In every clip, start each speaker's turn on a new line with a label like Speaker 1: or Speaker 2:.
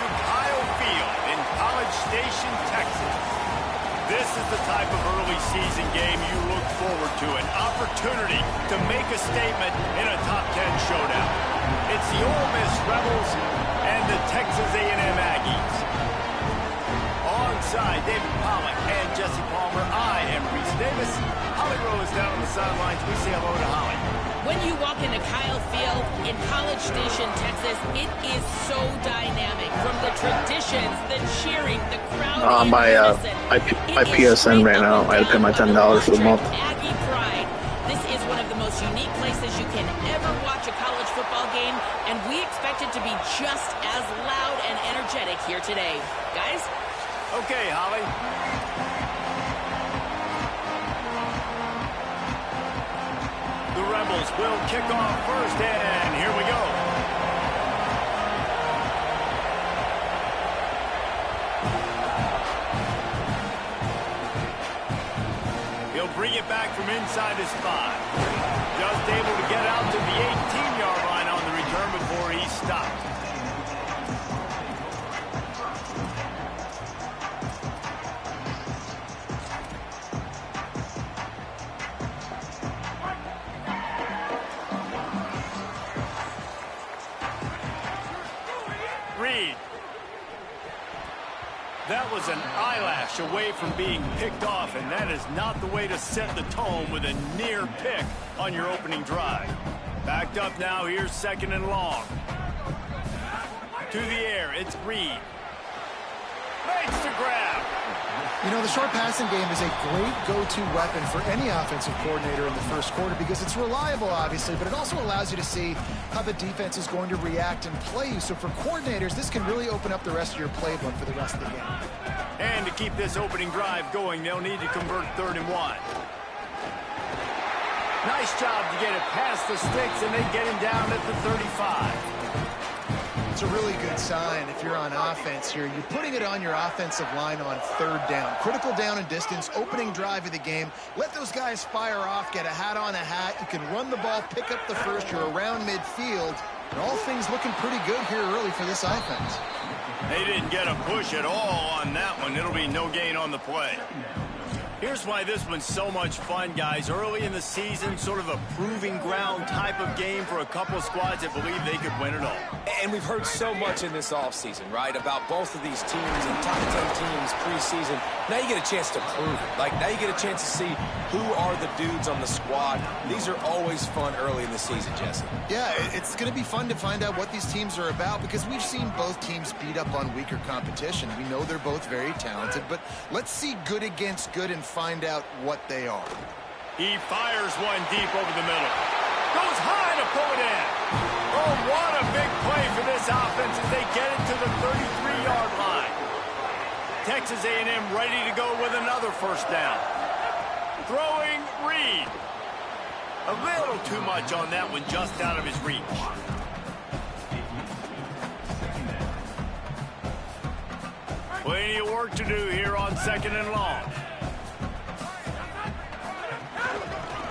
Speaker 1: to Kyle Field in College Station, Texas. This is the type of early season game you look forward to, an opportunity to make a statement in a top 10 showdown. It's the Ole Miss Rebels and the Texas A&M Aggies. Alongside David Pollack and Jesse Palmer, I am Reese Davis. Holly Rose down on the sidelines. We say hello to Holly.
Speaker 2: When you walk into Kyle Field in College Station, Texas, it is so dynamic. From the traditions, the cheering, the crowd in unison.
Speaker 3: My PSN ran out. I had to pay my $10 for the month.
Speaker 2: Aggie pride. This is one of the most unique places you can ever watch a college football game, and we expect it to be just as loud and energetic here today. Guys?
Speaker 1: Okay, Holly. The Rebels will kick off first, and here we go. He'll bring it back from inside his 5. Just able to get out to the 18-yard line on the return before he stopped. That was an eyelash away from being picked off, and that is not the way to set the tone with a near pick on your opening drive. Backed up now, here's 2nd and long. To the air, it's Reed. Makes the grab.
Speaker 4: You know, the short passing game is a great go-to weapon for any offensive coordinator in the first quarter because it's reliable, obviously, but it also allows you to see how the defense is going to react and play you. So for coordinators, this can really open up the rest of your playbook for the rest of the game.
Speaker 1: And to keep this opening drive going, they'll need to convert 3rd and 1. Nice job to get it past the sticks, and they get him down at the 35.
Speaker 4: It's a really good sign if you're on offense here. You're putting it on your offensive line on 3rd down. Critical down and distance, opening drive of the game. Let those guys fire off, get a hat on a hat. You can run the ball, pick up the first. You're around midfield. And all things looking pretty good here early for this offense.
Speaker 1: They didn't get a push at all on that one. It'll be no gain on the play. Here's why this one's so much fun, guys. Early in the season, sort of a proving ground type of game for a couple of squads that believe they could win it all.
Speaker 5: And we've heard so much in this offseason, right, about both of these teams and top 10 teams preseason. Now you get a chance to prove it. Like, now you get a chance to see who are the dudes on the squad. These are always fun early in the season, Jesse.
Speaker 4: Yeah, it's going to be fun to find out what these teams are about because we've seen both teams beat up on weaker competition. We know they're both very talented, but let's see good against good and find out what they are.
Speaker 1: He fires one deep over the middle. Goes high to pull it in. Oh, what a big play for this offense as they get it to the 33-yard line. Texas A&M ready to go with another 1st down. Throwing Reed. A little too much on that one, just out of his reach. Plenty of work to do here on 2nd and long.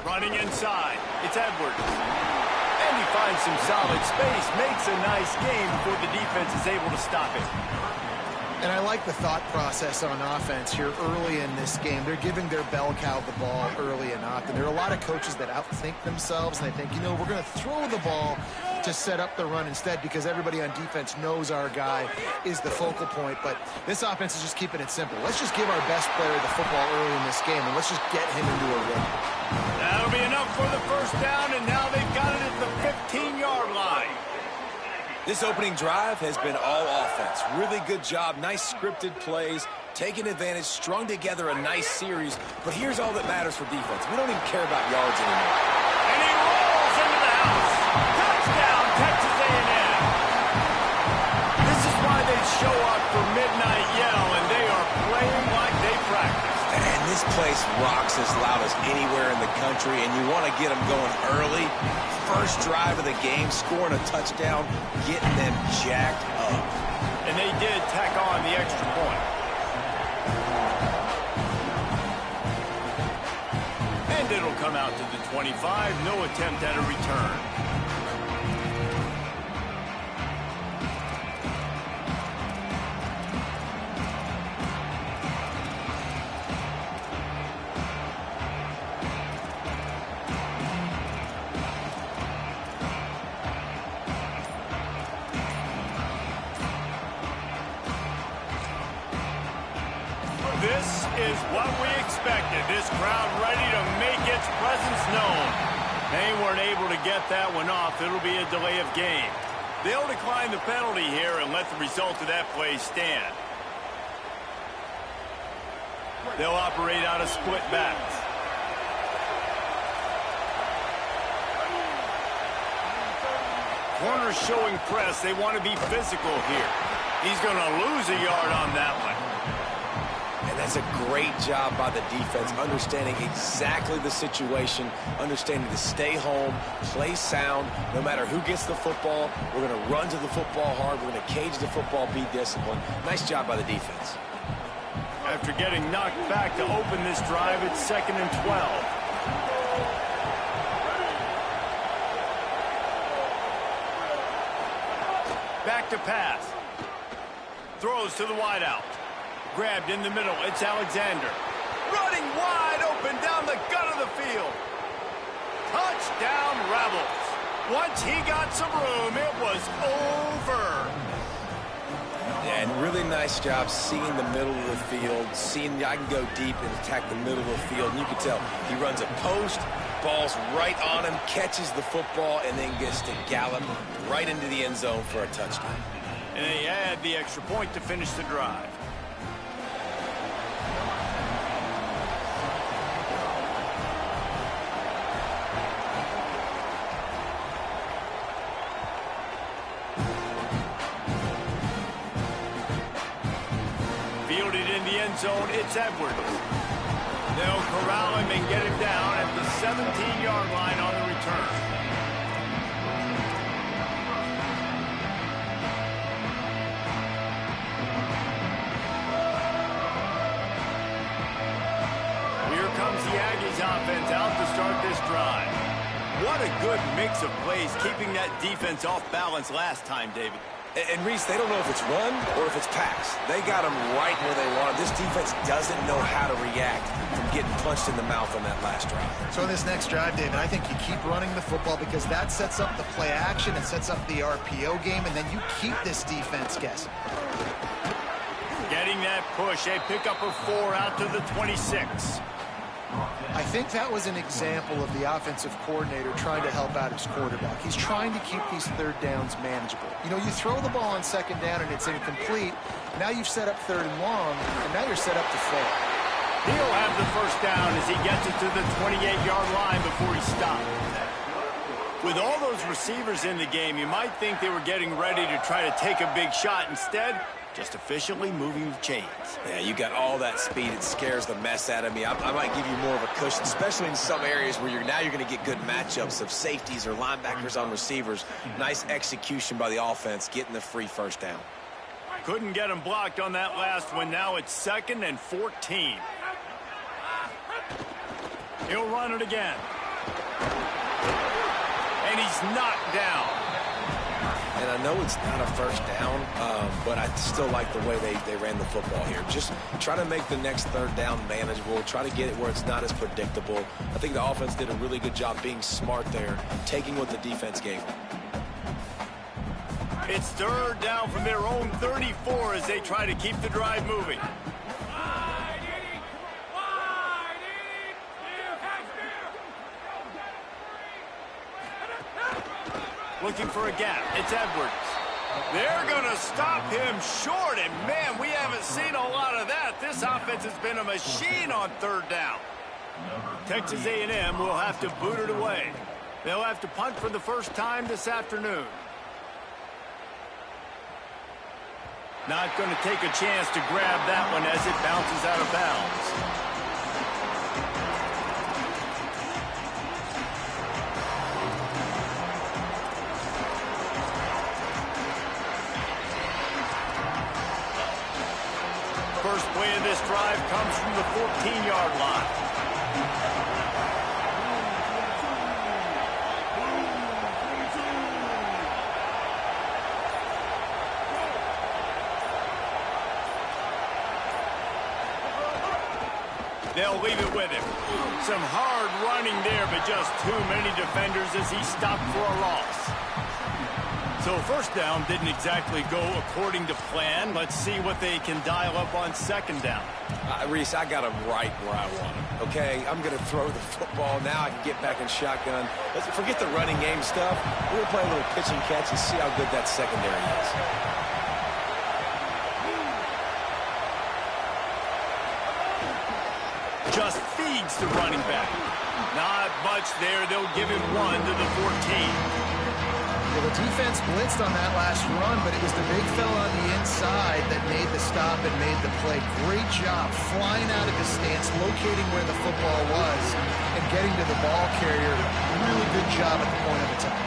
Speaker 1: Running inside, it's Edwards. And he finds some solid space, makes a nice game before the defense is able to stop it.
Speaker 4: And I like the thought process on offense here early in this game. They're giving their bell cow the ball early and often. There are a lot of coaches that outthink themselves, and they think, you know, we're going to throw the ball to set up the run instead because everybody on defense knows our guy is the focal point. But this offense is just keeping it simple. Let's just give our best player the football early in this game, and let's just get him into a rhythm.
Speaker 1: That'll be enough for the 1st down, and now they've got it at the 15-yard line.
Speaker 5: This opening drive has been all offense. Really good job, nice scripted plays, taking advantage, strung together a nice series. But here's all that matters for defense. We don't even care about yards anymore.
Speaker 1: And he rolls into the house. Touchdown, Texas A&M. This is why they show up for midnight yell, and they are playing like they practice.
Speaker 5: And this place rocks as loud as anywhere in the country, and you want to get them going early. First drive of the game, scoring a touchdown, getting them jacked up.
Speaker 1: And they did tack on the extra point. And it'll come out to the 25. No attempt at a return. This is what we expected. This crowd ready to make its presence known. They weren't able to get that one off. It'll be a delay of game. They'll decline the penalty here and let the result of that play stand. They'll operate out of split backs. Corners showing press. They want to be physical here. He's going to lose a yard on that one.
Speaker 5: And that's a great job by the defense, understanding exactly the situation, understanding to stay home, play sound. No matter who gets the football, we're going to run to the football hard. We're going to cage the football, be disciplined. Nice job by the defense.
Speaker 1: After getting knocked back to open this drive, it's 2nd and 12. Back to pass. Throws to the wideout. Grabbed in the middle. It's Alexander. Running wide open down the gut of the field. Touchdown Rebels. Once he got some room, it was over.
Speaker 5: Yeah, and really nice job seeing the middle of the field, seeing I can go deep and attack the middle of the field. And you can tell he runs a post, ball's right on him, catches the football, and then gets to gallop right into the end zone for a touchdown.
Speaker 1: And they add the extra point to finish the drive. Fielded in the end zone, it's Edwards. They'll corral him and get him down at the 17-yard line on the return. Here comes the Aggies offense out to start this drive. What a good mix of plays, keeping that defense off balance last time, David.
Speaker 5: And Reese, they don't know if it's run or if it's pass. They got them right where they want them. This defense doesn't know how to react from getting punched in the mouth on that last drive.
Speaker 4: So in this next drive, David, I think you keep running the football because that sets up the play action, it sets up the RPO game, and then you keep this defense guessing.
Speaker 1: Getting that push, a pickup of 4 out to the 26.
Speaker 4: I think that was an example of the offensive coordinator trying to help out his quarterback. He's trying to keep these third downs manageable. You know, you throw the ball on 2nd down and it's incomplete. Now you've set up 3rd and long, and now you're set up to fail.
Speaker 1: He'll have the first down as he gets it to the 28-yard line before he stops. With all those receivers in the game, you might think they were getting ready to try to take a big shot. Instead, just efficiently moving the chains.
Speaker 5: Yeah, you got all that speed. It scares the mess out of me. I might give you more of a cushion, especially in some areas where you're going to get good matchups of safeties or linebackers on receivers. Nice execution by the offense, getting the free first down.
Speaker 1: Couldn't get him blocked on that last one. Now it's 2nd and 14. He'll run it again. And he's knocked down.
Speaker 5: And I know it's not a first down, but I still like the way they ran the football here. Just try to make the next 3rd down manageable. Try to get it where it's not as predictable. I think the offense did a really good job being smart there, taking what the defense gave them.
Speaker 1: It's 3rd down from their own 34 as they try to keep the drive moving. Looking for a gap. It's Edwards. They're going to stop him short, and man, we haven't seen a lot of that. This offense has been a machine on 3rd down. Texas A&M will have to boot it away. They'll have to punt for the first time this afternoon. Not going to take a chance to grab that one as it bounces out of bounds. First play of this drive comes from the 14-yard line. They'll leave it with him. Some hard running there, but just too many defenders as he stopped for a loss. So first down didn't exactly go according to plan. Let's see what they can dial up on second down.
Speaker 5: Reese, I got him right where I want him, okay? I'm going to throw the football. Now I can get back in shotgun. Let's forget the running game stuff. We're going to play a little pitch and catch and see how good that secondary is.
Speaker 1: Just feeds the running back. Not much there. They'll give him 1 to the 14.
Speaker 4: Well, the defense blitzed on that last run, but it was the big fella on the inside that made the stop and made the play. Great job flying out of his stance, locating where the football was, and getting to the ball carrier. Really good job at the point of attack.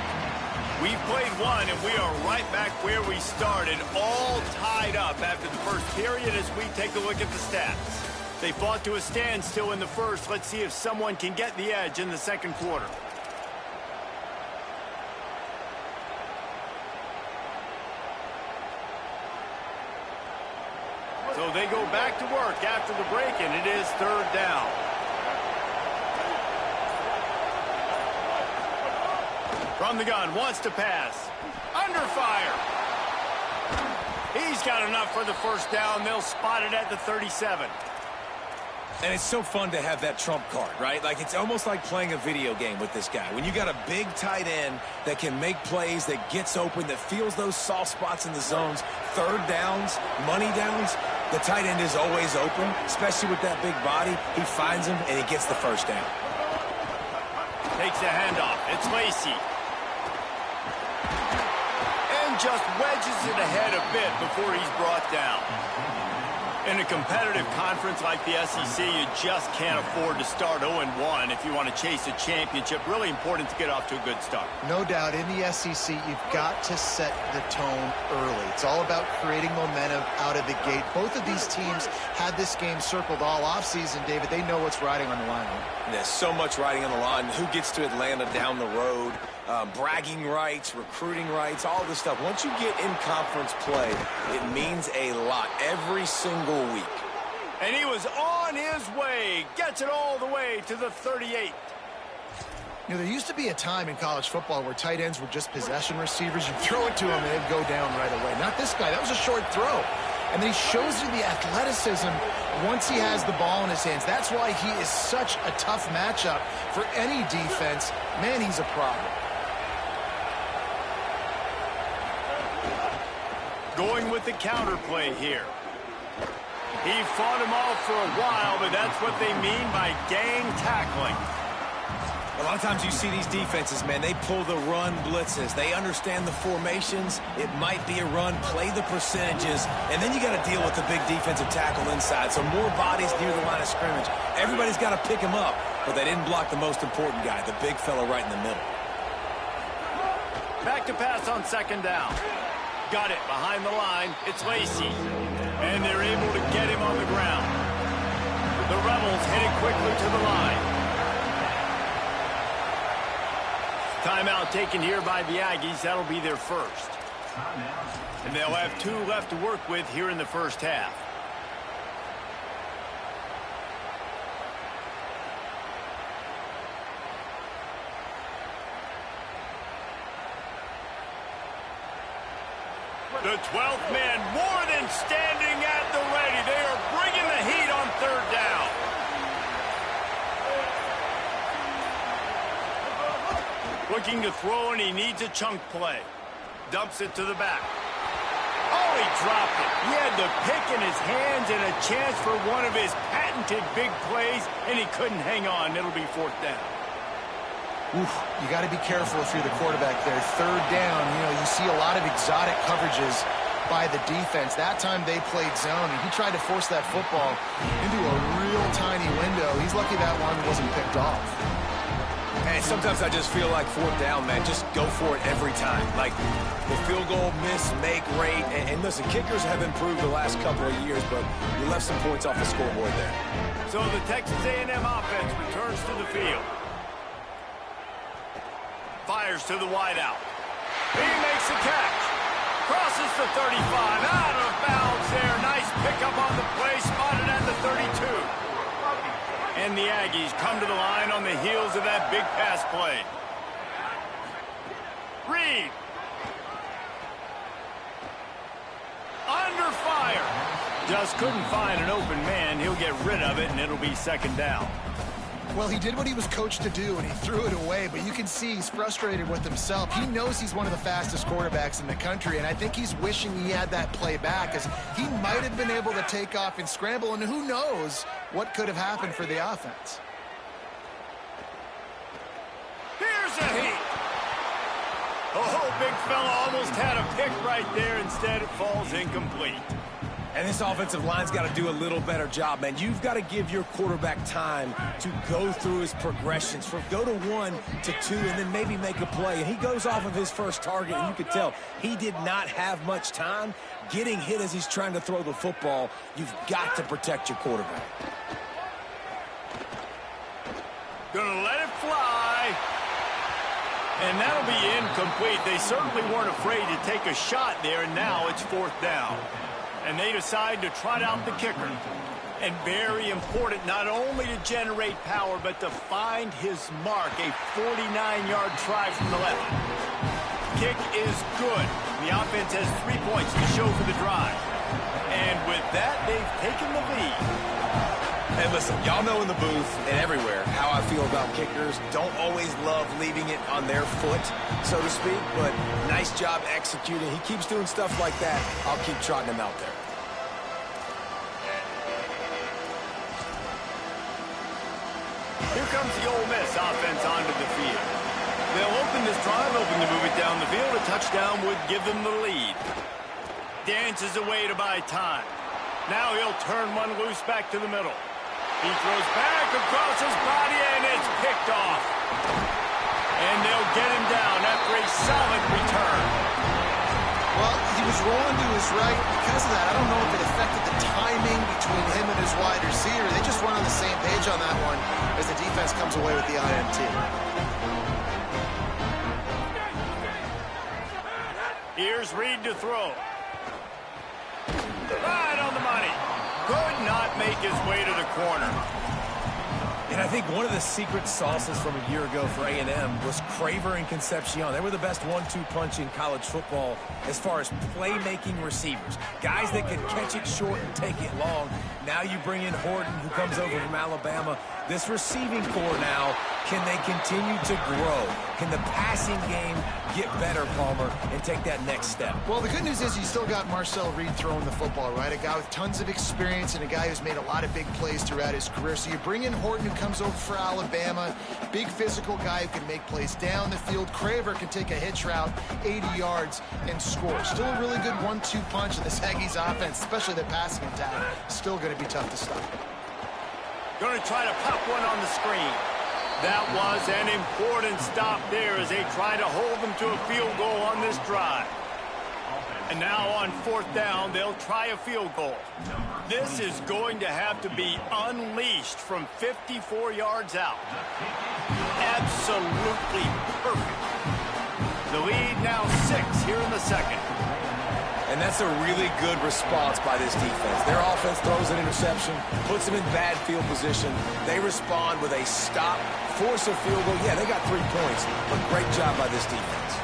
Speaker 1: We've played one, and we are right back where we started, all tied up after the first period as we take a look at the stats. They fought to a standstill in the first. Let's see if someone can get the edge in the second quarter. So they go back to work after the break, and it is third down. From the gun, wants to pass. Under fire. He's got enough for the first down. They'll spot it at the 37.
Speaker 5: And it's so fun to have that trump card, right? Like, it's almost like playing a video game with this guy. When you got a big tight end that can make plays, that gets open, that feels those soft spots in the zones, third downs, money downs, the tight end is always open, especially with that big body. He finds him, and he gets the first down.
Speaker 1: Takes the handoff. It's Lacey. And just wedges it ahead a bit before he's brought down. In a competitive conference like the SEC, you just can't afford to start 0-1 if you want to chase a championship. Really important to get off to a good start.
Speaker 4: No doubt, in the SEC, you've got to set the tone early. It's all about creating momentum out of the gate. Both of these teams had this game circled all offseason, David. They know what's riding on the line.
Speaker 5: There's so much riding on the line. Who gets to Atlanta down the road? Bragging rights, recruiting rights, all this stuff. Once you get in conference play, it means a lot every single week.
Speaker 1: And he was on his way. Gets it all the way to the 38.
Speaker 4: You know, there used to be a time in college football where tight ends were just possession receivers. You throw it to them and they'd go down right away. Not this guy. That was a short throw. And then he shows you the athleticism once he has the ball in his hands. That's why he is such a tough matchup for any defense. Man, he's a problem.
Speaker 1: Going with the counter play here. He fought him off for a while, but that's what they mean by gang tackling.
Speaker 5: A lot of times you see these defenses, man, they pull the run blitzes. They understand the formations. It might be a run, play the percentages, and then you got to deal with the big defensive tackle inside. So more bodies near the line of scrimmage. Everybody's got to pick him up, but they didn't block the most important guy, the big fella right in the middle.
Speaker 1: Back to pass on second down. Got it behind the line. It's Lacey. And they're able to get him on the ground. The Rebels headed quickly to the line. Timeout taken here by the Aggies. That'll be their first. And they'll have 2 left to work with here in the first half. The 12th man more than standing at the ready. They are bringing the heat on third down. Looking to throw, and he needs a chunk play. Dumps it to the back. Oh, he dropped it. He had the pick in his hands and a chance for one of his patented big plays, and he couldn't hang on. It'll be fourth down.
Speaker 4: Oof, you got to be careful if you're the quarterback there. Third down, you know, you see a lot of exotic coverages by the defense. That time they played zone, and he tried to force that football into a real tiny window. He's lucky that one wasn't picked off.
Speaker 5: And sometimes I just feel like fourth down, man, just go for it every time. Like the field goal miss, make rate. And listen, kickers have improved the last couple of years, but you left some points off the scoreboard there.
Speaker 1: So the Texas A&M offense returns to the field. Fires to the wideout. He makes the catch. Crosses the 35. Out of bounds there. Nice pickup on the play. Spotted at the 32. And the Aggies come to the line on the heels of that big pass play. Reed. Under fire. Just couldn't find an open man. He'll get rid of it, and it'll be second down.
Speaker 4: Well, he did what he was coached to do, and he threw it away, but you can see he's frustrated with himself. He knows he's one of the fastest quarterbacks in the country, and I think he's wishing he had that play back, as he might have been able to take off and scramble, and who knows what could have happened for the offense.
Speaker 1: Here's a heat. Oh, big fella almost had a pick right there. Instead, it falls incomplete.
Speaker 5: And this offensive line's got to do a little better job, man. You've got to give your quarterback time to go through his progressions, from go to 1 to 2, and then maybe make a play. And he goes off of his first target, and you could tell he did not have much time getting hit as he's trying to throw the football. You've got to protect your quarterback.
Speaker 1: Gonna let it fly. And that'll be incomplete. They certainly weren't afraid to take a shot there, and now it's fourth down. And they decide to trot out the kicker. And very important, not only to generate power, but to find his mark. A 49-yard try from the left. Kick is good. The offense has 3 points to show for the drive. And with that, they've taken the lead.
Speaker 5: And listen, y'all know in the booth and everywhere how I feel about kickers. Don't always love leaving it on their foot, so to speak, but nice job executing. He keeps doing stuff like that. I'll keep trotting him out there.
Speaker 1: Here comes the Ole Miss offense onto the field. They'll open this drive, hoping to move it down the field. A touchdown would give them the lead. Dances away to buy time. Now he'll turn one loose back to the middle. He throws back across his body, and it's picked off. And they'll get him down after a solid return.
Speaker 4: Well, he was rolling to his right. Because of that, I don't know if it affected the timing between him and his wide receiver. They just weren't on the same page on that one as the defense comes away with the INT.
Speaker 1: Here's Reed to throw. Right on the money. Could not make his way to the corner.
Speaker 5: And I think one of the secret sauces from a year ago for A&M was Craver and Concepcion. They were the best 1-2 punch in college football as far as playmaking receivers. Guys that could catch it short and take it long. Now you bring in Horton, who comes over from Alabama. This receiving core now, can they continue to grow? Can the passing game get better, Palmer, and take that next step?
Speaker 4: Well, the good news is you still got Marcel Reed throwing the football, right? A guy with tons of experience and a guy who's made a lot of big plays throughout his career. So you bring in Horton, who comes over for Alabama. Big physical guy who can make plays down the field. Craver can take a hitch route 80 yards and score. Still a really good 1-2 punch in this Aggies offense, especially the passing attack. Still going to be tough to stop.
Speaker 1: Going to try to pop one on the screen. That was an important stop there as they try to hold them to a field goal on this drive. And now on fourth down, they'll try a field goal. This is going to have to be unleashed from 54 yards out. Absolutely perfect. The lead now 6 here in the second.
Speaker 5: And that's a really good response by this defense. Their offense throws an interception, puts them in bad field position. They respond with a stop, force a field goal. Yeah, they got 3 points, but great job by this defense.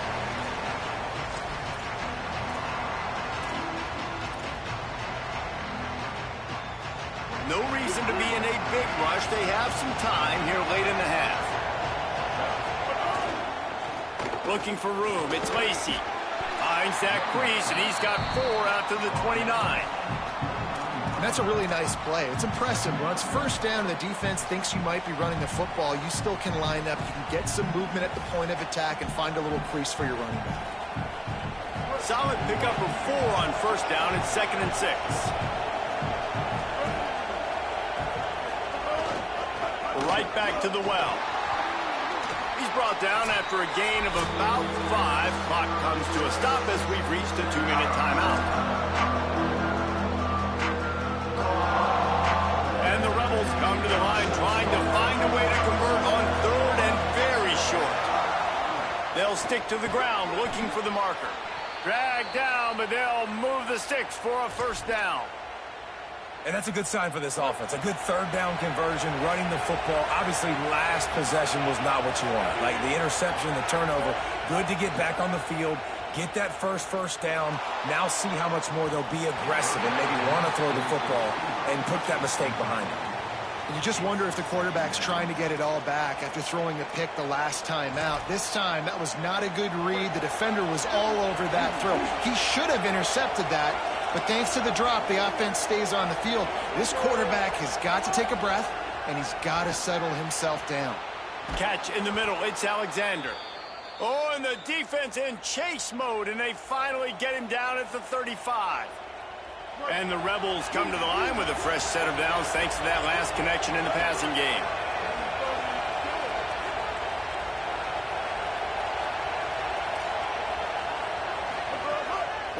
Speaker 1: No reason to be in a big rush. They have some time here late in the half. Looking for room. It's Lacey. Finds that crease, and he's got 4 out to the 29.
Speaker 4: And that's a really nice play. It's impressive. When it's first down and the defense thinks you might be running the football, you still can line up. You can get some movement at the point of attack and find a little crease for your running back.
Speaker 1: Solid pickup of 4 on first down. It's 2nd and 6. Right back to the well. He's brought down after a gain of about 5. Clock comes to a stop as we've reached a 2-minute timeout. And the Rebels come to the line trying to find a way to convert on 3rd and very short. They'll stick to the ground looking for the marker. Drag down, but they'll move the sticks for a first down.
Speaker 5: And that's a good sign for this offense. A good 3rd down conversion, running the football. Obviously, last possession was not what you want. Like the interception, the turnover, good to get back on the field, Get that first down. Now see how much more they'll be aggressive and maybe want to throw the football and put that mistake behind them.
Speaker 4: And you just wonder if the quarterback's trying to get it all back after throwing a pick the last time out. This time, that was not a good read. The defender was all over that throw. He should have intercepted that, but thanks to the drop, the offense stays on the field. This quarterback has got to take a breath, and he's got to settle himself down.
Speaker 1: Catch in the middle. It's Alexander. Oh, and the defense in chase mode, and they finally get him down at the 35. And the Rebels come to the line with a fresh set of downs thanks to that last connection in the passing game.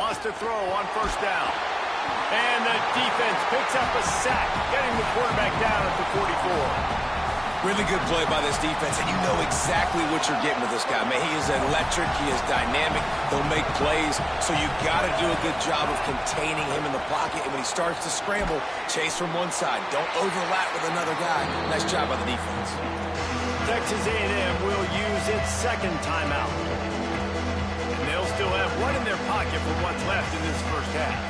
Speaker 1: Wants to throw on first down. And the defense picks up a sack, getting the quarterback down at the 44.
Speaker 5: Really good play by this defense, and you know exactly what you're getting with this guy. Man, he is electric. He is dynamic. He'll make plays, so you got to do a good job of containing him in the pocket. And when he starts to scramble, chase from one side. Don't overlap with another guy. Nice job by the defense.
Speaker 1: Texas A&M will use its second timeout. And they'll still have one in their pocket for what's left in this first half.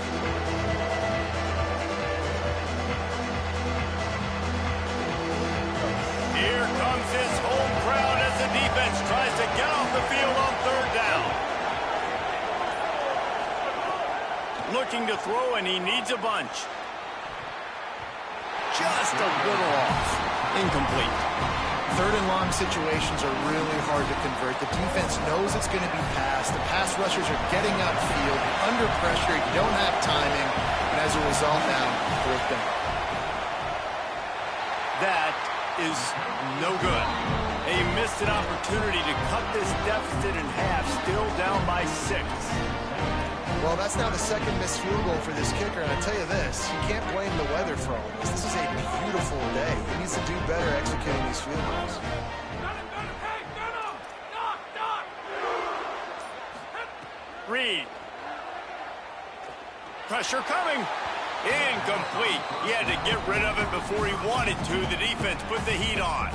Speaker 1: Here comes his home crowd as the defense tries to get off the field on third down. Looking to throw, and he needs a bunch. Just a little off. Incomplete.
Speaker 4: Third and long situations are really hard to convert. The defense knows it's going to be passed. The pass rushers are getting upfield. Under pressure, you don't have timing. And as a result now, fourth down.
Speaker 1: That is no good. They missed an opportunity to cut this deficit in half, still down by 6.
Speaker 4: Well, that's now the second missed field goal for this kicker, and I tell you this, you can't blame the weather for all this. This is a beautiful day. He needs to do better executing these field goals.
Speaker 1: Reed. Pressure coming. Incomplete. He had to get rid of it before he wanted to. The defense put the heat on.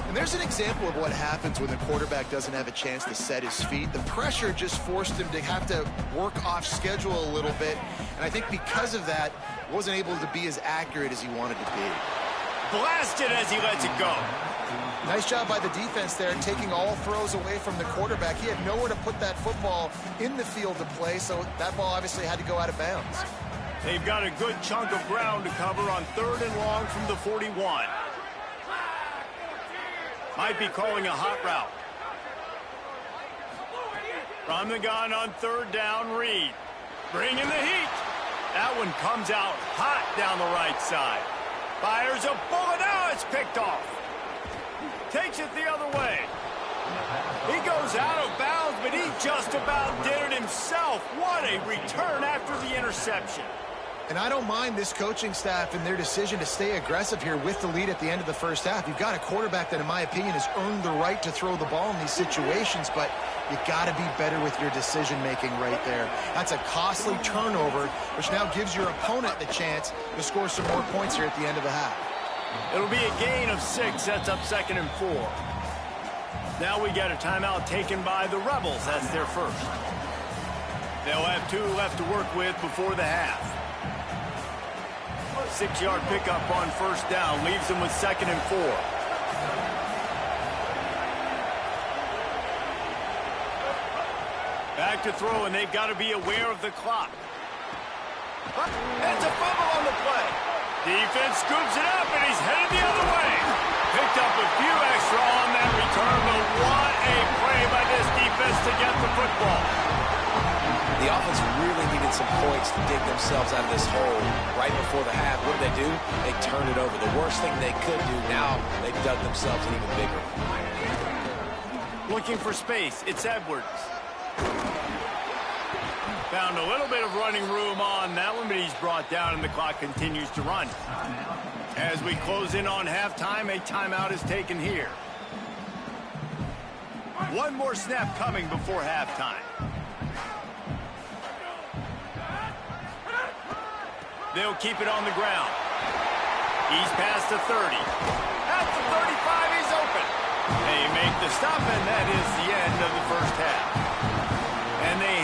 Speaker 4: And there's an example of what happens when the quarterback doesn't have a chance to set his feet. The pressure just forced him to have to work off schedule a little bit. And I think because of that, he wasn't able to be as accurate as he wanted to be.
Speaker 1: Blasted as he lets it go.
Speaker 4: Nice job by the defense there, taking all throws away from the quarterback. He had nowhere to put that football in the field to play, so that ball obviously had to go out of bounds.
Speaker 1: They've got a good chunk of ground to cover on third and long from the 41. Might be calling a hot route. From the gun on third down, Reed. Bringing the heat. That one comes out hot down the right side. Fires a bullet. Now it's picked off. Takes it the other way. He goes out of bounds, but he just about did it himself. What a return after the interception.
Speaker 4: And I don't mind this coaching staff and their decision to stay aggressive here with the lead at the end of the first half. You've got a quarterback that, in my opinion, has earned the right to throw the ball in these situations, but you got to be better with your decision-making right there. That's a costly turnover, which now gives your opponent the chance to score some more points here at the end of the half.
Speaker 1: It'll be a gain of 6, sets up 2nd and 4. Now we got a timeout taken by the Rebels. That's their first. They'll have 2 left to work with before the half. 6-yard pickup on first down leaves them with 2nd and 4. Back to throw, and they've got to be aware of the clock. That's a fumble on the play. Defense scoops it up, and he's headed the other way. Picked up a few extra on that return, but what a play by this defense to get the football.
Speaker 5: The offense really needed some points to dig themselves out of this hole right before the half. What did they do? They turned it over. The worst thing they could do, now they've dug themselves in even bigger.
Speaker 1: Looking for space. It's Edwards. Found a little bit of running room on that one, but he's brought down, and the clock continues to run. As we close in on halftime, a timeout is taken here. One more snap coming before halftime. They'll keep it on the ground. He's past the 30. At the 35, he's open. They make the stop, and that is the end of the first half. And they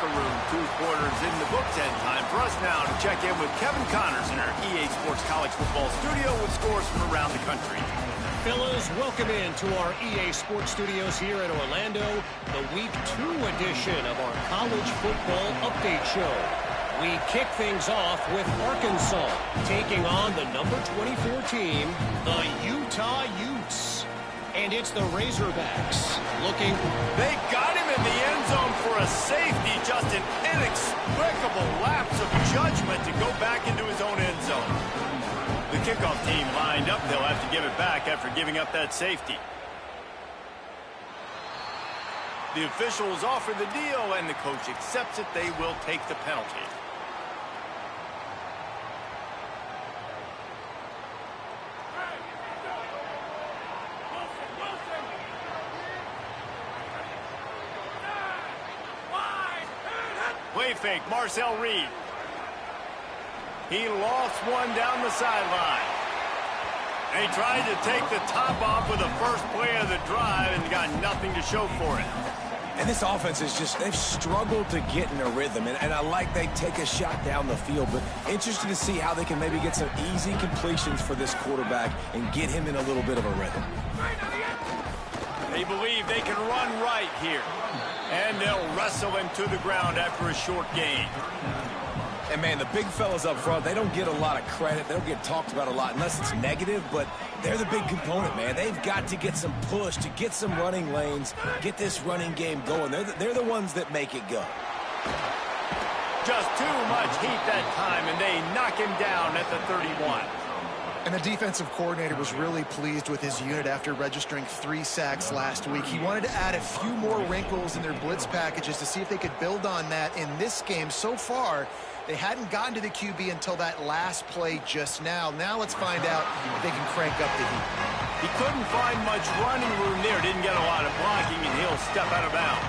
Speaker 1: locker room. 2 quarters in the books, and time for us now to check in with Kevin Connors in our EA Sports College Football studio with scores from around the country.
Speaker 6: Fellas, welcome in to our EA Sports Studios here in Orlando, the Week 2 edition of our College Football Update Show. We kick things off with Arkansas taking on the number 24 team, the Utah Utes. And it's the Razorbacks looking.
Speaker 1: They got him in the end zone for a safety. Just an inexplicable lapse of judgment to go back into his own end zone. The kickoff team lined up. They'll have to give it back after giving up that safety. The officials offer the deal, and the coach accepts it. They will take the penalty. Play fake, Marcel Reed. He lost one down the sideline. And he tried to take the top off with the first play of the drive and got nothing to show for it.
Speaker 5: And this offense is just, they've struggled to get in a rhythm. And I like they take a shot down the field, but interested to see how they can maybe get some easy completions for this quarterback and get him in a little bit of a rhythm.
Speaker 1: They believe they can run right here. And they'll wrestle him to the ground after a short gain.
Speaker 5: And, man, the big fellas up front, they don't get a lot of credit. They don't get talked about a lot unless it's negative, but they're the big component, man. They've got to get some push, to get some running lanes, get this running game going. They're the ones that make it go.
Speaker 1: Just too much heat that time, and they knock him down at the 31.
Speaker 4: And the defensive coordinator was really pleased with his unit after registering 3 sacks last week. He wanted to add a few more wrinkles in their blitz packages to see if they could build on that in this game. So far, they hadn't gotten to the QB until that last play just now. Now let's find out if they can crank up the heat.
Speaker 1: He couldn't find much running room there. Didn't get a lot of blocking, and he'll step out of bounds.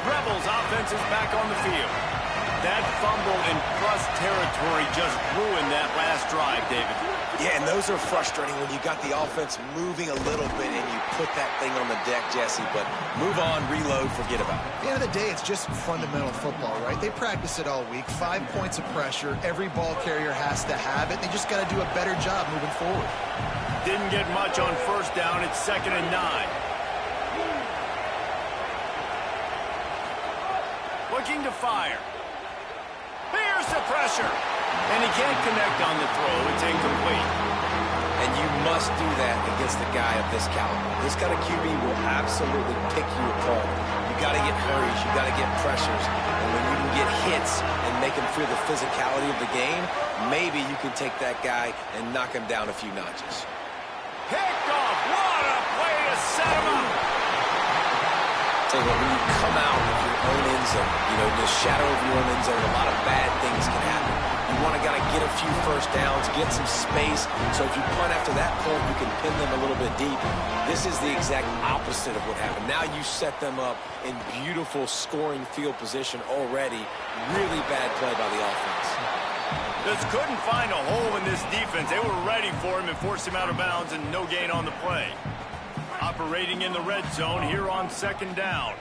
Speaker 1: Rebels offense is back on the field. That fumble in crust territory just ruined that last drive, David.
Speaker 5: Yeah, and those are frustrating when you got the offense moving a little bit and you put that thing on the deck, Jesse. But move on, reload, forget about it.
Speaker 4: At the end of the day, it's just fundamental football, right? They practice it all week. 5 points of pressure. Every ball carrier has to have it. They just got to do a better job moving forward.
Speaker 1: Didn't get much on first down. It's 2nd and 9. Looking to fire. Here's the pressure. And he can't connect on the throw. It's incomplete.
Speaker 5: And you must do that against a guy of this caliber. This kind of QB will absolutely pick you apart. You got to get hurries. You got to get pressures. And when you can get hits and make him feel the physicality of the game, maybe you can take that guy and knock him down a few notches.
Speaker 1: Picked off. What a play to set him up.
Speaker 5: Tell you what, when you come out of your own end zone, you know, the shadow of your own end zone, a lot of bad things can happen. You want to get a few first downs, get some space, so if you punt after that point, you can pin them a little bit deep. This is the exact opposite of what happened. Now you set them up in beautiful scoring field position already. Really bad play by the offense.
Speaker 1: Just couldn't find a hole in this defense. They were ready for him and forced him out of bounds, and no gain on the play. Operating in the red zone here on 2nd down.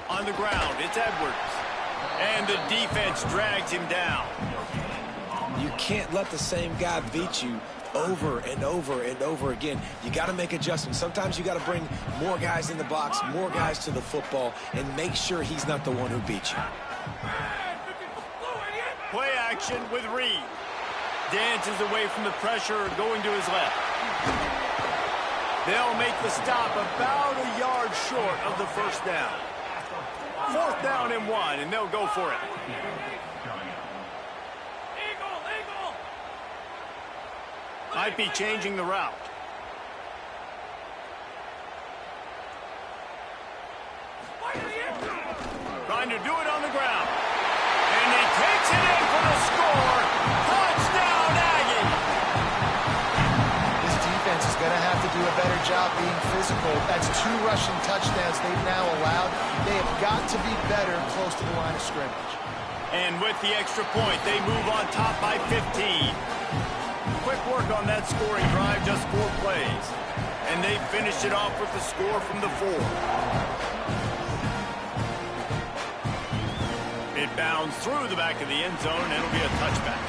Speaker 1: On the ground, it's Edwards. And the defense drags him down.
Speaker 5: You can't let the same guy beat you over and over and over again. You got to make adjustments. Sometimes you got to bring more guys in the box, more guys to the football, and make sure he's not the one who beats you.
Speaker 1: Play action with Reed. Dances away from the pressure, going to his left. They'll make the stop about a yard short of the first down. 4th down and 1, and they'll go for it. Might be changing the route. Trying to do it on the ground. And he takes it in for the score. Touchdown, Aggie!
Speaker 4: This defense is going to have to do a better job being physical. That's 2 rushing touchdowns they've now allowed. They have got to be better close to the line of scrimmage.
Speaker 1: And with the extra point, they move on top by 15. Quick work on that scoring drive, just 4 plays. And they finished it off with the score from the 4. It bounds through the back of the end zone, and it'll be a touchback.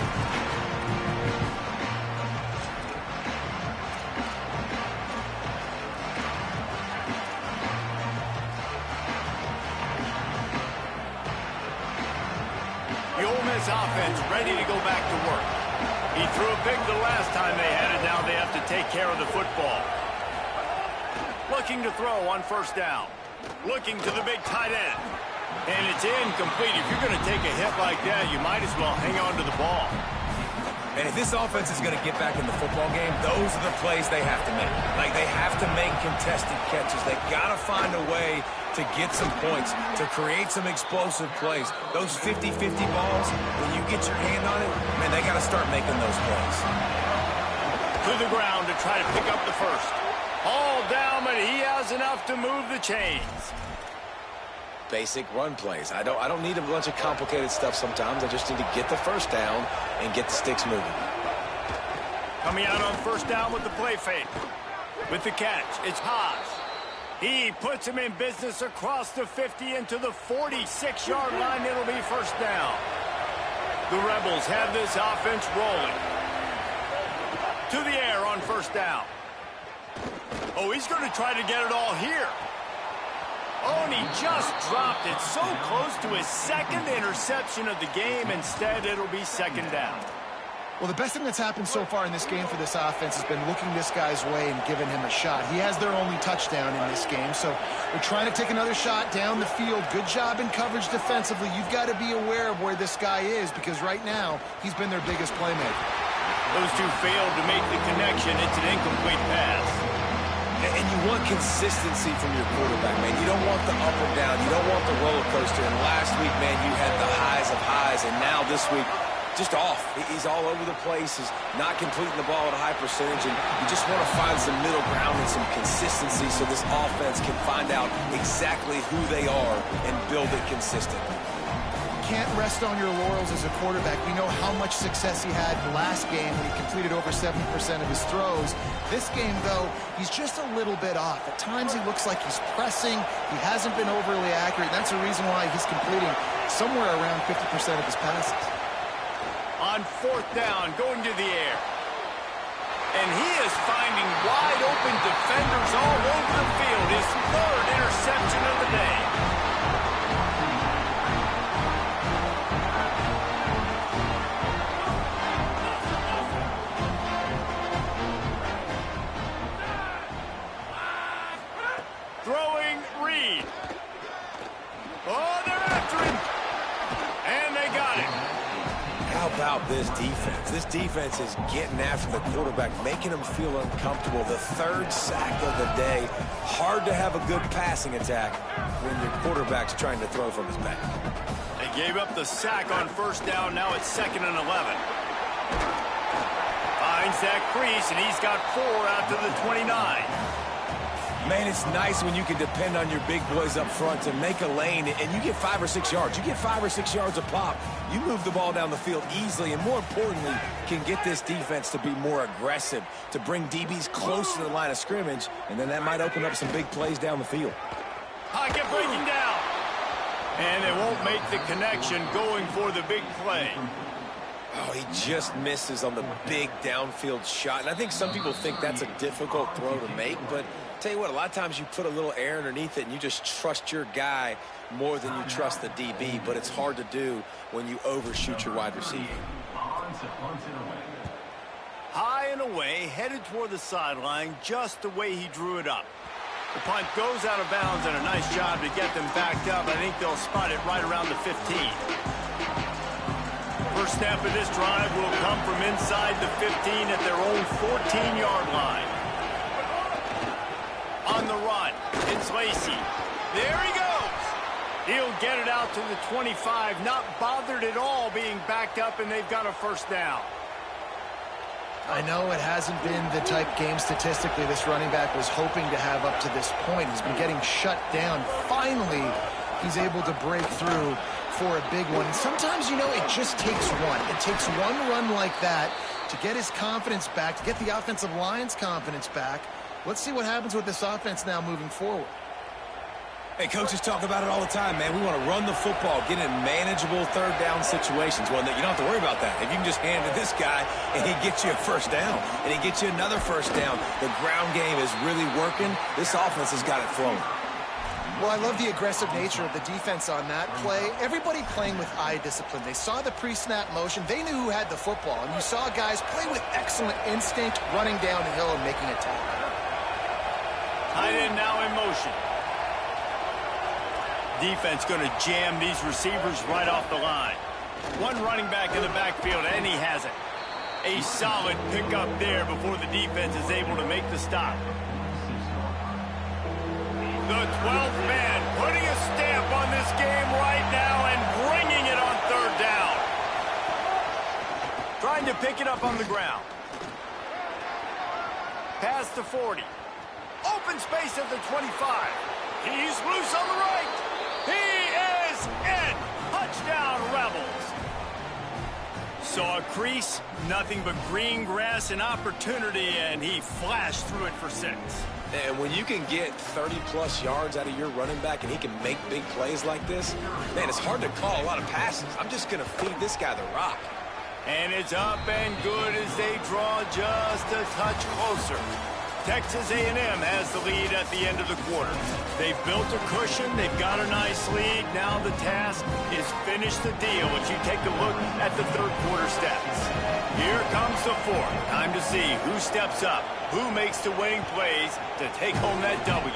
Speaker 1: The Ole Miss offense ready to go back to work. He threw it big the last time they had it. Now they have to take care of the football. Looking to throw on first down. Looking to the big tight end. And it's incomplete. If you're going to take a hit like that, you might as well hang on to the ball.
Speaker 5: And if this offense is going to get back in the football game, those are the plays they have to make. Like, they have to make contested catches. They got to find a way to get some points, to create some explosive plays. Those 50-50 balls, when you get your hand on it, man, they got to start making those plays.
Speaker 1: To the ground to try to pick up the first. All down, but he has enough to move the chains.
Speaker 5: Basic run plays. I don't need a bunch of complicated stuff sometimes. I just need to get the first down and get the sticks moving.
Speaker 1: Coming out on first down with the play fake. With the catch, it's Haas. He puts him in business across the 50 into the 46-yard line. It'll be first down. The Rebels have this offense rolling. To the air on first down. Oh, he's going to try to get it all here. Oh, and he just dropped it so close to his second interception of the game. Instead, it'll be second down.
Speaker 4: Well, the best thing that's happened so far in this game for this offense has been looking this guy's way and giving him a shot. He has their only touchdown in this game, so they're trying to take another shot down the field. Good job in coverage defensively. You've got to be aware of where this guy is because right now he's been their biggest playmaker.
Speaker 1: Those two failed to make the connection. It's an incomplete pass.
Speaker 5: And you want consistency from your quarterback, man. You don't want the up and down. You don't want the roller coaster. And last week, man, you had the highs of highs. And now this week, just off. He's all over the place. He's not completing the ball at a high percentage. And you just want to find some middle ground and some consistency so this offense can find out exactly who they are and build it consistent.
Speaker 4: Can't rest on your laurels as a quarterback. We know how much success he had last game when he completed over 70% of his throws. This game, though, he's just a little bit off. At times he looks like he's pressing. He hasn't been overly accurate. That's the reason why he's completing somewhere around 50% of his passes.
Speaker 1: On fourth down, going to the air. And he is finding wide open defenders all over the field. His third interception of the day. Throwing Reed. Oh, they're after him. And they got him.
Speaker 5: How about this defense? This defense is getting after the quarterback, making him feel uncomfortable. The third sack of the day. Hard to have a good passing attack when your quarterback's trying to throw from his back.
Speaker 1: They gave up the sack on first down. Now it's 2nd and 11. Finds that crease, and he's got 4 out to the 29.
Speaker 5: Man, it's nice when you can depend on your big boys up front to make a lane, and you get 5 or 6 yards. You get 5 or 6 yards a pop. You move the ball down the field easily, and more importantly, can get this defense to be more aggressive, to bring DBs close to the line of scrimmage, and then that might open up some big plays down the field.
Speaker 1: Pocket breaking down. And they won't make the connection going for the big play.
Speaker 5: Oh, he just misses on the big downfield shot. And I think some people think that's a difficult throw to make, but tell you what, a lot of times you put a little air underneath it and you just trust your guy more than you trust the DB, but it's hard to do when you overshoot your wide receiver.
Speaker 1: High and away, headed toward the sideline, just the way he drew it up. The punt goes out of bounds, and a nice job to get them backed up. I think they'll spot it right around the 15. First snap of this drive will come from inside the 15 at their own 14-yard line. On the run, it's Lacey. There he goes. He'll get it out to the 25, not bothered at all being backed up, and they've got a first down.
Speaker 4: I know it hasn't been the type game statistically this running back was hoping to have up to this point. He's been getting shut down. Finally, he's able to break through for a big one. And sometimes, you know, it just takes one. It takes one run like that to get his confidence back, to get the offensive line's confidence back, Let's see what happens with this offense now moving forward.
Speaker 5: Hey, coaches talk about it all the time, man. We want to run the football, get in manageable third down situations. Well, you don't have to worry about that. If you can just hand to this guy and he gets you a first down and he gets you another first down, the ground game is really working. This offense has got it flowing.
Speaker 4: Well, I love the aggressive nature of the defense on that play. Everybody playing with eye discipline. They saw the pre-snap motion. They knew who had the football. And you saw guys play with excellent instinct, running down the hill and making a tackle.
Speaker 1: Tight end now in motion. Defense going to jam these receivers right off the line. One running back in the backfield, and he has it. A solid pickup there before the defense is able to make the stop. The 12th man putting a stamp on this game right now and bringing it on third down. Trying to pick it up on the ground. Pass to 40. Open space at the 25. He's loose on the right. He is in. Touchdown, Rebels. Saw a crease, nothing but green grass and opportunity, and he flashed through it for 6.
Speaker 5: And when you can get 30-plus yards out of your running back and he can make big plays like this, man, it's hard to call a lot of passes. I'm just going to feed this guy the rock.
Speaker 1: And it's up and good as they draw just a touch closer. Texas A&M has the lead at the end of the quarter. They've built a cushion. They've got a nice lead. Now the task is finish the deal as you take a look at the third quarter stats. Here comes the fourth. Time to see who steps up, who makes the winning plays to take home that W.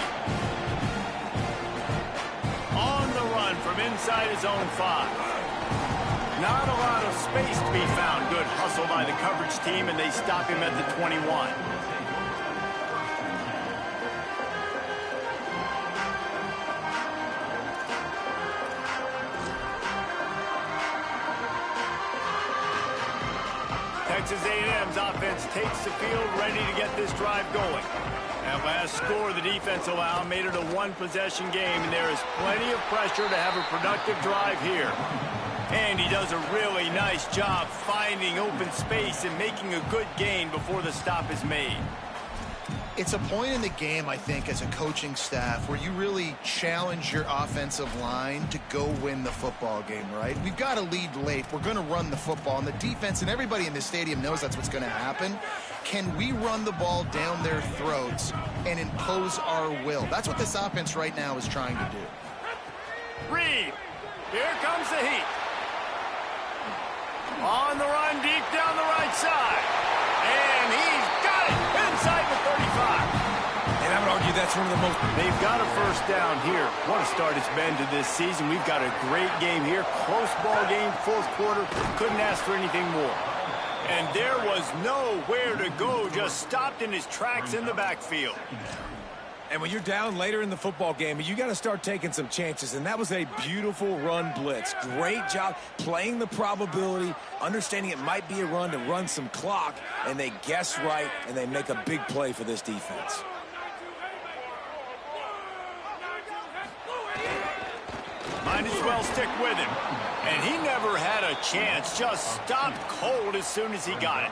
Speaker 1: On the run from inside his own 5. Not a lot of space to be found. Good hustle by the coverage team, and they stop him at the 21. Texas A&M's offense takes the field, ready to get this drive going. That last score the defense allowed made it a one-possession game, and there is plenty of pressure to have a productive drive here. And he does a really nice job finding open space and making a good gain before the stop is made.
Speaker 4: It's a point in the game, I think, as a coaching staff where you really challenge your offensive line to go win the football game, right? We've got to lead late. We're going to run the football. And the defense and everybody in this stadium knows that's what's going to happen. Can we run the ball down their throats and impose our will? That's what this offense right now is trying to do.
Speaker 1: Reed, here comes the heat. On the run, deep down the right side. And he's got it inside the 35.
Speaker 5: And I would argue that's one of the most...
Speaker 1: They've got a first down here. What a start it's been to this season. We've got a great game here. Close ball game, fourth quarter. Couldn't ask for anything more. And there was nowhere to go. Just stopped in his tracks in the backfield.
Speaker 5: And when you're down later in the football game, you got to start taking some chances. And that was a beautiful run blitz. Great job playing the probability, understanding it might be a run to run some clock. And they guess right, and they make a big play for this defense.
Speaker 1: Might as well stick with him. And he never had a chance. Just stopped cold as soon as he got it.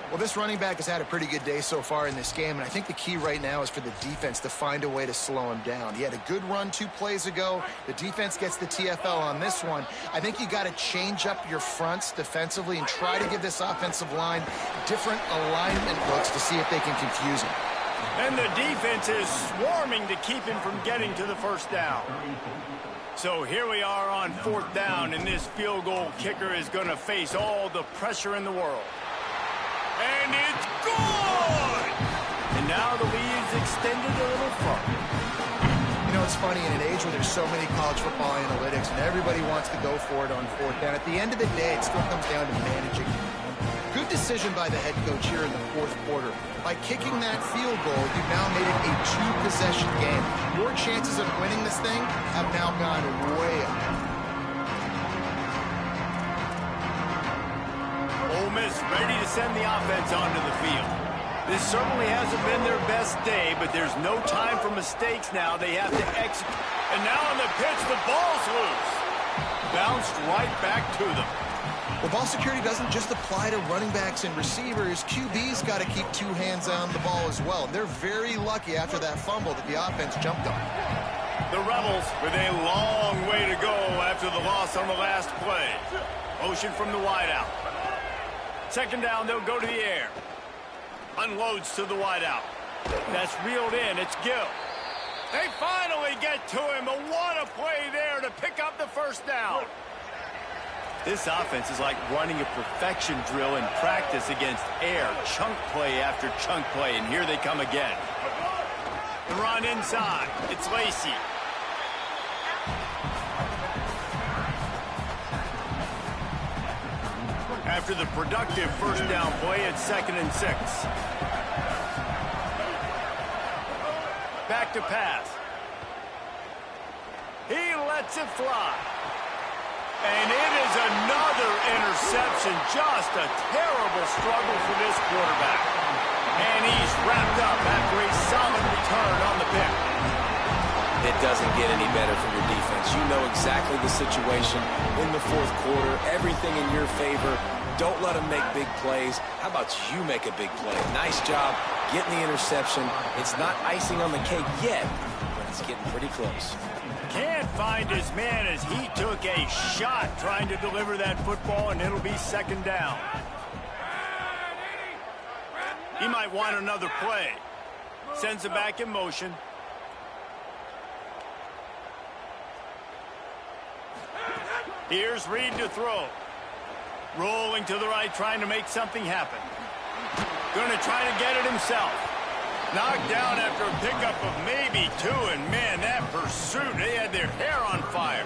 Speaker 4: Well, this running back has had a pretty good day so far in this game, and I think the key right now is for the defense to find a way to slow him down. He had a good run 2 plays ago. The defense gets the TFL on this one. I think you got to change up your fronts defensively and try to give this offensive line different alignment looks to see if they can confuse him.
Speaker 1: And the defense is swarming to keep him from getting to the first down. So here we are on 4th down, and this field goal kicker is going to face all the pressure in the world. And it's good! And now the lead's extended a little further.
Speaker 4: You know, it's funny, in an age where there's so many college football analytics and everybody wants to go for it on 4th down, at the end of the day, it still comes down to managing. Good decision by the head coach here in the 4th quarter. By kicking that field goal, you've now made it a 2-possession game. Your chances of winning this thing have now gone way up.
Speaker 1: Ole Miss ready to send the offense onto the field. This certainly hasn't been their best day, but there's no time for mistakes now. They have to execute. And now on the pitch, the ball's loose. bounced right back to them.
Speaker 4: Well, ball security doesn't just apply to running backs and receivers. QB's got to keep 2 hands on the ball as well. And they're very lucky after that fumble that the offense jumped on.
Speaker 1: The Rebels with a long way to go after the loss on the last play. Motion from the wideout. Second down, they'll go to the air. Unloads to the wideout. That's reeled in. It's Gill. They finally get to him, but what a play there to pick up the first down. This offense is like running a perfection drill in practice against air. Chunk play after chunk play, and here they come again. The run inside. It's Lacey. After the productive first down play, it's 2nd and 6. Back to pass. He lets it fly. And it is another interception. Just a terrible struggle for this quarterback. And he's wrapped up after a solid return on the pick.
Speaker 5: It doesn't get any better for your defense. You know exactly the situation in the fourth quarter. Everything in your favor. Don't let them make big plays. How about you make a big play? Nice job getting the interception. It's not icing on the cake yet, but it's getting pretty close.
Speaker 1: Can't find his man as he took a shot trying to deliver that football, and it'll be 2nd down. He might want another play. Sends it back in motion. Here's Reed to throw. Rolling to the right, trying to make something happen. Going to try to get it himself. Knocked down after a pickup of maybe 2, and man, that pursuit, they had their hair on fire.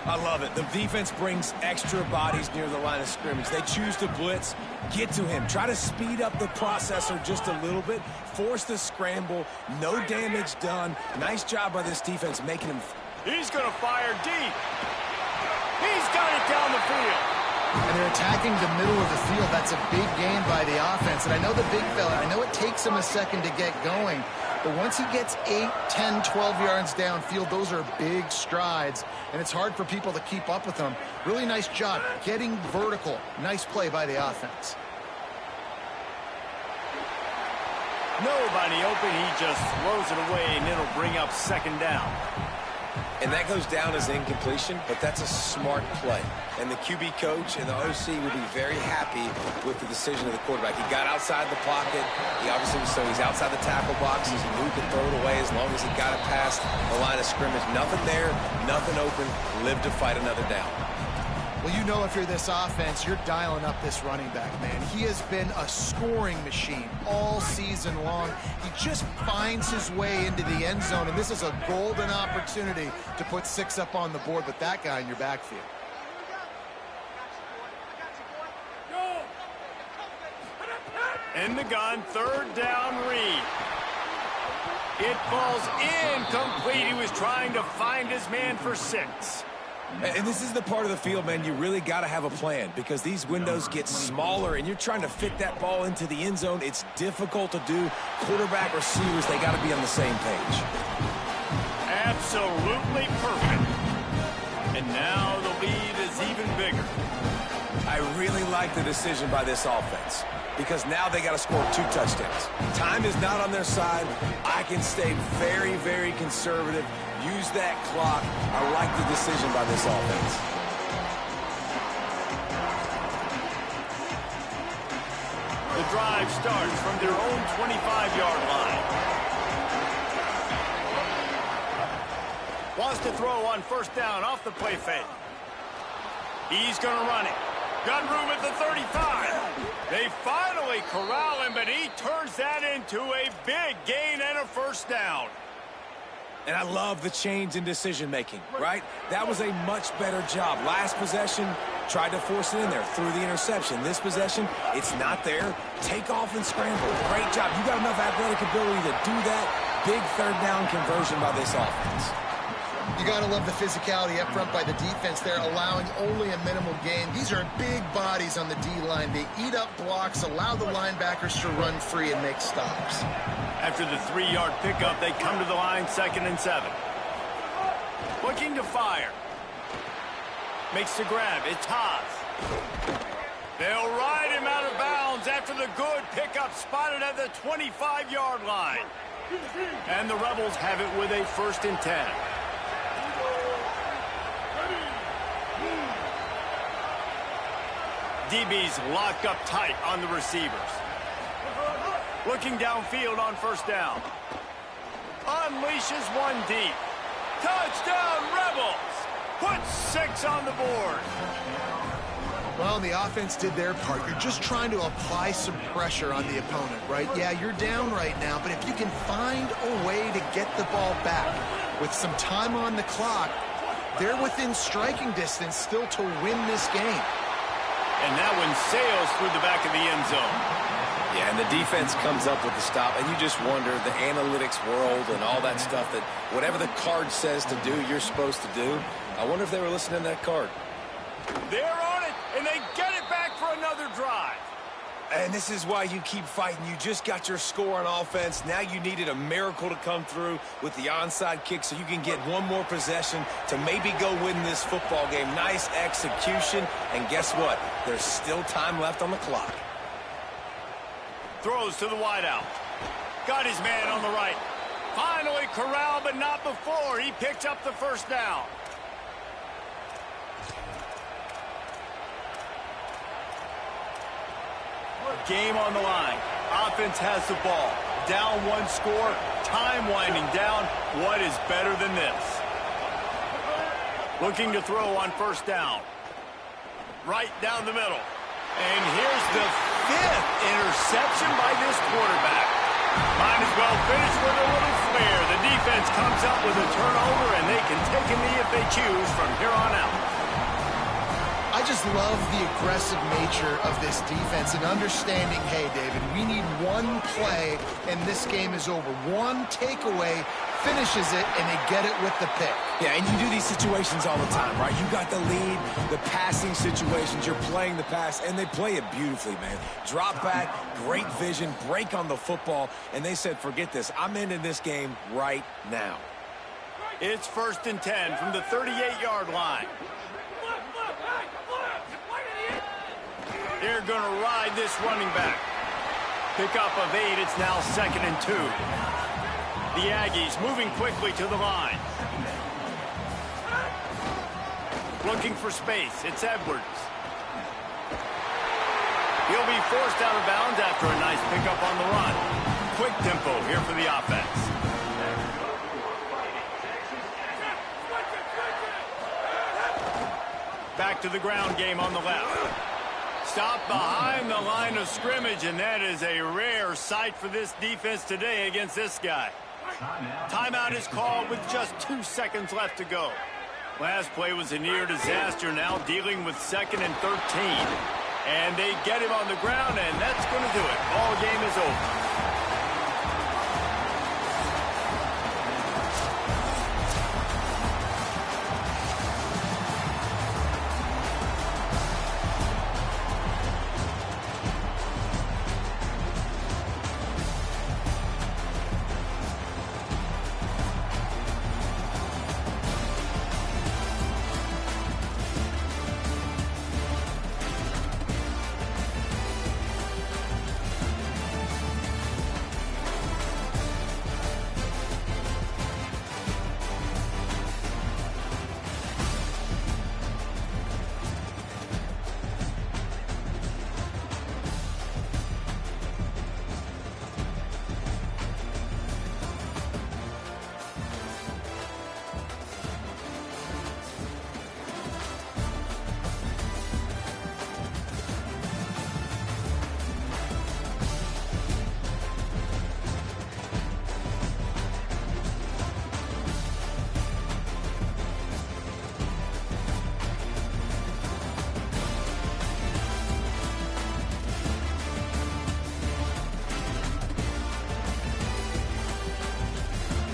Speaker 5: I love it. The defense brings extra bodies near the line of scrimmage. They choose to blitz, get to him, try to speed up the processor just a little bit, force the scramble, no damage done. Nice job by this defense making him.
Speaker 1: He's going to fire deep. He's got it down the field.
Speaker 4: And they're attacking the middle of the field. That's a big gain by the offense. And I know the big fella, I know it takes him a second to get going. But once he gets 8, 10, 12 yards downfield, those are big strides. And it's hard for people to keep up with them. Really nice job getting vertical. Nice play by the offense.
Speaker 1: Nobody open. He just throws it away, and it'll bring up 2nd down.
Speaker 5: And that goes down as incompletion, but that's a smart play. And the QB coach and the OC will be very happy with the decision of the quarterback. He got outside the pocket. He obviously was, so he's outside the tackle box. He's moved to throw it away as long as he got it past the line of scrimmage. Nothing there, nothing open. Live to fight another down.
Speaker 4: Well, you know if you're this offense, you're dialing up this running back, man. He has been a scoring machine all season long. He just finds his way into the end zone, and this is a golden opportunity to put 6 up on the board with that guy in your backfield.
Speaker 1: In the gun, 3rd down, Reed. It falls incomplete. He was trying to find his man for 6.
Speaker 5: And this is the part of the field, man, you really got to have a plan because these windows get smaller and you're trying to fit that ball into the end zone. It's difficult to do. Quarterback, receivers, they got to be on the same page.
Speaker 1: Absolutely perfect. And now the lead is even bigger.
Speaker 5: I really like the decision by this offense because now they got to score 2 touchdowns. Time is not on their side. I can stay very, very conservative. Use that clock. I like the decision by this offense.
Speaker 1: The drive starts from their own 25-yard line. Wants to throw on 1st down off the play fake. He's going to run it. Got room at the 35. They finally corral him, but he turns that into a big gain and a 1st down.
Speaker 5: And I love the change in decision-making, right? That was a much better job. Last possession, tried to force it in there, threw the interception. This possession, it's not there. Take off and scramble. Great job. You got enough athletic ability to do that. Big 3rd down conversion by this offense.
Speaker 4: You got to love the physicality up front by the defense there, allowing only a minimal gain. These are big bodies on the D-line. They eat up blocks, allow the linebackers to run free and make stops.
Speaker 1: After the 3-yard pickup, they come to the line 2nd and 7. Looking to fire. Makes the grab. It's Haas. They'll ride him out of bounds after the good pickup spotted at the 25-yard line. And the Rebels have it with a 1st and 10. DB's locked up tight on the receivers. Looking downfield on 1st down. Unleashes one deep. Touchdown, Rebels! Put 6 on the board.
Speaker 4: Well, the offense did their part. You're just trying to apply some pressure on the opponent, right? Yeah, you're down right now, but if you can find a way to get the ball back with some time on the clock, they're within striking distance still to win this game.
Speaker 1: And that one sails through the back of the end zone.
Speaker 5: Yeah, and the defense comes up with the stop, and you just wonder, the analytics world and all that stuff, that whatever the card says to do, you're supposed to do. I wonder if they were listening to that card.
Speaker 1: They're on it, and they get it back for another drive.
Speaker 5: And this is why you keep fighting. You just got your score on offense. Now you needed a miracle to come through with the onside kick so you can get one more possession to maybe go win this football game. Nice execution. And guess what? There's still time left on the clock.
Speaker 1: Throws to the wideout. Got his man on the right. Finally corralled, but not before. He picked up the 1st down. Game on the line. Offense has the ball. Down 1 score. Time winding down. What is better than this? Looking to throw on 1st down. Right down the middle. And here's the 5th interception by this quarterback. Might as well finish with a little flair. The defense comes up with a turnover, and they can take a knee if they choose from here on out.
Speaker 4: I just love the aggressive nature of this defense and understanding, hey, David, we need one play, and this game is over. One takeaway finishes it, and they get it with the pick.
Speaker 5: Yeah, and you do these situations all the time, right? You got the lead, the passing situations, you're playing the pass, and they play it beautifully, man. Drop back, great vision, break on the football, and they said, forget this. I'm ending this game right now.
Speaker 1: It's 1st and 10 from the 38-yard line. They're going to ride this running back. Pickup of 8. It's now 2nd and 2. The Aggies moving quickly to the line. Looking for space. It's Edwards. He'll be forced out of bounds after a nice pickup on the run. Quick tempo here for the offense. Back to the ground game on the left. Stop behind the line of scrimmage, and that is a rare sight for this defense today against this guy. Timeout is called with just 2 seconds left to go. Last play was a near disaster, now dealing with 2nd and 13. And they get him on the ground, and that's going to do it. Ball game is over.